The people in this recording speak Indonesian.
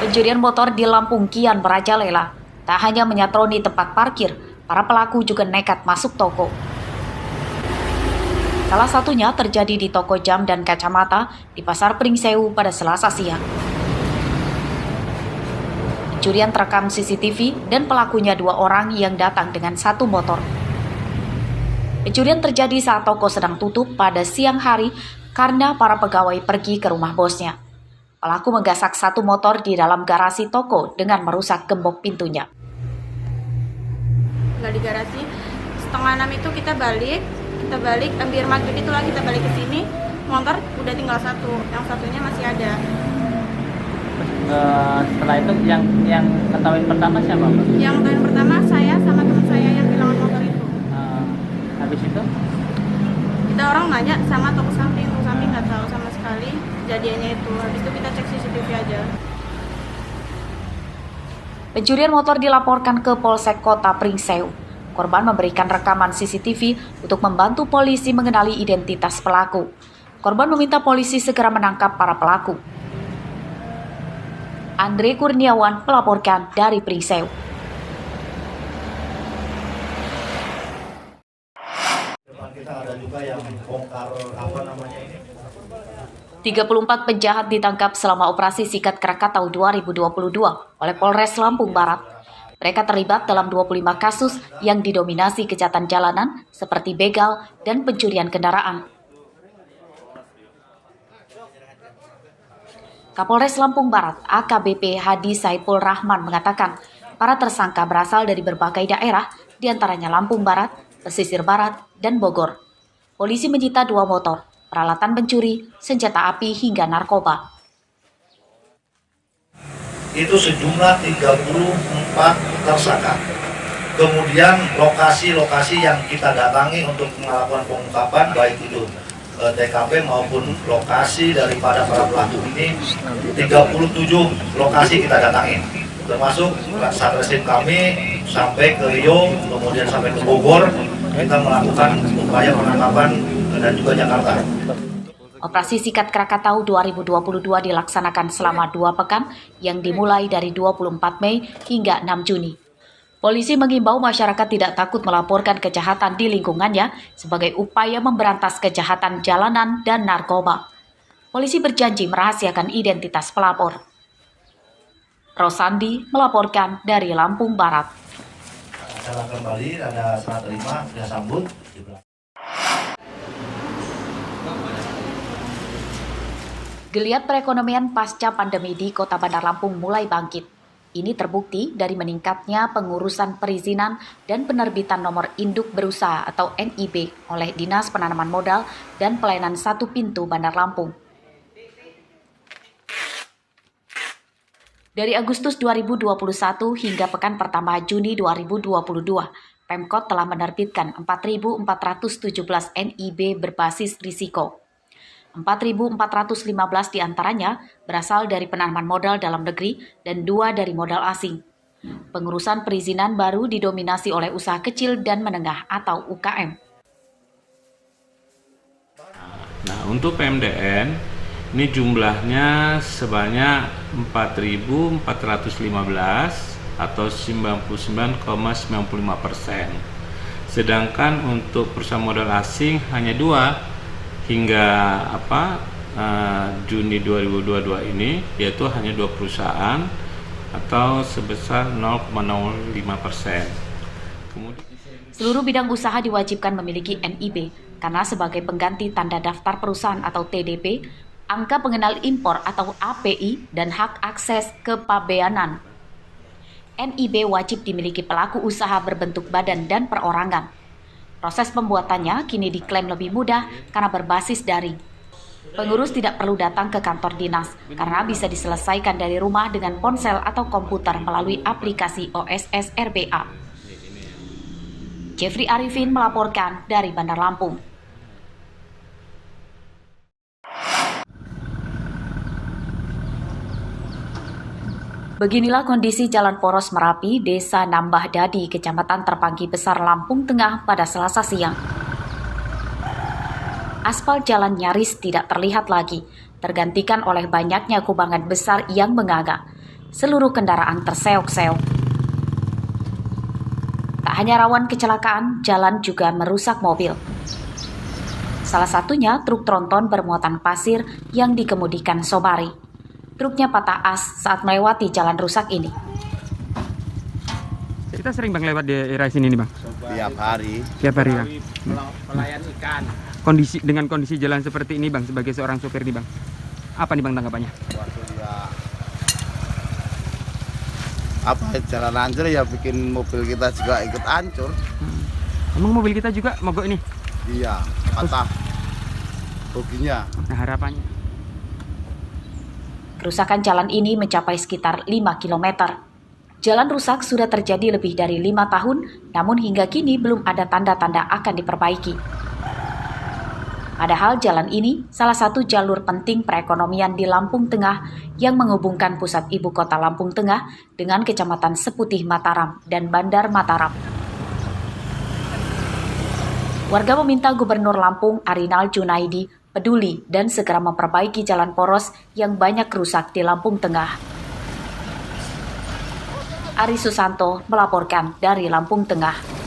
Pencurian motor di Lampung kian merajalela. Tak hanya menyatroni tempat parkir, para pelaku juga nekat masuk toko. Salah satunya terjadi di toko jam dan kacamata di Pasar Pringsewu pada Selasa siang. Pencurian terekam CCTV dan pelakunya 2 orang yang datang dengan 1 motor. Pencurian terjadi saat toko sedang tutup pada siang hari karena para pegawai pergi ke rumah bosnya. Pelaku menggasak 1 motor di dalam garasi toko dengan merusak gembok pintunya. Nggak di garasi, 5:30 itu kita balik hampir maghrib itulah kita balik ke sini, motor udah tinggal 1, yang satunya masih ada. Setelah itu yang ketahuan pertama siapa, Mbak? Yang ketahuan pertama saya sama teman saya yang kehilangan motor itu. Habis itu? Kita orang nanya sama toko samping nggak tahu sama sekali kejadiannya itu. Habis itu kita cek CCTV aja. Pencurian motor dilaporkan ke Polsek Kota Pringsewu. Korban memberikan rekaman CCTV untuk membantu polisi mengenali identitas pelaku. Korban meminta polisi segera menangkap para pelaku. Andre Kurniawan melaporkan dari Pringsewu. Kita ada juga yang bongkar 34 penjahat ditangkap selama operasi Sikat Krakatau 2022 oleh Polres Lampung Barat. Mereka terlibat dalam 25 kasus yang didominasi kejahatan jalanan seperti begal dan pencurian kendaraan. Kapolres Lampung Barat, AKBP Hadi Saipul Rahman mengatakan, para tersangka berasal dari berbagai daerah, diantaranya Lampung Barat, Pesisir Barat, dan Bogor. Polisi menyita 2 motor, peralatan pencuri, senjata api hingga narkoba. itu sejumlah 34 tersangka. Kemudian lokasi-lokasi yang kita datangi untuk melakukan pengungkapan baik itu TKP maupun lokasi daripada para pelaku ini 37 lokasi kita datangi, termasuk Satreskrim kami sampai ke Riau, kemudian sampai ke Bogor, kita melakukan upaya penangkapan dan juga Jakarta. Operasi Sikat Krakatau 2022 dilaksanakan selama 2 pekan yang dimulai dari 24 Mei hingga 6 Juni. Polisi mengimbau masyarakat tidak takut melaporkan kejahatan di lingkungannya sebagai upaya memberantas kejahatan jalanan dan narkoba. Polisi berjanji merahasiakan identitas pelapor. Rosandi melaporkan dari Lampung Barat. Acara kembali ada serah terima, sudah sambut. Geliat perekonomian pasca pandemi di Kota Bandar Lampung mulai bangkit. Ini terbukti dari meningkatnya pengurusan perizinan dan penerbitan nomor induk berusaha atau NIB oleh Dinas Penanaman Modal dan Pelayanan Satu Pintu Bandar Lampung. Dari Agustus 2021 hingga pekan pertama Juni 2022, Pemkot telah menerbitkan 4.417 NIB berbasis risiko. 4.415 diantaranya berasal dari penanaman modal dalam negeri dan 2 dari modal asing. Pengurusan perizinan baru didominasi oleh usaha kecil dan menengah atau UKM. Nah, untuk PMDN ini jumlahnya sebanyak 4.415 atau 99,95%. Sedangkan untuk perusahaan modal asing hanya 2 hingga Juni 2022 ini, yaitu hanya 2 perusahaan atau sebesar 0,05%. Seluruh bidang usaha diwajibkan memiliki NIB karena sebagai pengganti tanda daftar perusahaan atau TDP, angka pengenal impor atau API, dan hak akses kepabeanan. NIB wajib dimiliki pelaku usaha berbentuk badan dan perorangan. Proses pembuatannya kini diklaim lebih mudah karena berbasis daring. Pengurus tidak perlu datang ke kantor dinas karena bisa diselesaikan dari rumah dengan ponsel atau komputer melalui aplikasi OSS RBA. Jeffrey Arifin melaporkan dari Bandar Lampung. Beginilah kondisi Jalan Poros Merapi, Desa Nambah Dadi, Kecamatan Terpanggi Besar, Lampung Tengah pada Selasa siang. Aspal jalan nyaris tidak terlihat lagi, tergantikan oleh banyaknya kubangan besar yang menganga. seluruh kendaraan terseok-seok. Tak hanya rawan kecelakaan, jalan juga merusak mobil. Salah satunya truk tronton bermuatan pasir yang dikemudikan Sobari. Truknya patah as saat melewati jalan rusak ini. Kita sering bang lewat di daerah sini nih bang. Tiap hari. Tiap hari bang. Pelayan ikan. Dengan kondisi jalan seperti ini bang, sebagai seorang sopir nih bang, apa nih bang tanggapannya? Waktu ya jalan hancur ya bikin mobil kita juga ikut hancur. Emang mobil kita juga mogok ini? Iya, patah boginya. Nah, harapannya? Kerusakan jalan ini mencapai sekitar 5 km. Jalan rusak sudah terjadi lebih dari 5 tahun, namun hingga kini belum ada tanda-tanda akan diperbaiki. Padahal jalan ini salah satu jalur penting perekonomian di Lampung Tengah yang menghubungkan pusat ibu kota Lampung Tengah dengan Kecamatan Seputih Mataram dan Bandar Mataram. Warga meminta Gubernur Lampung Arinal Junaidi peduli dan segera memperbaiki jalan poros yang banyak rusak di Lampung Tengah. Ari Susanto melaporkan dari Lampung Tengah.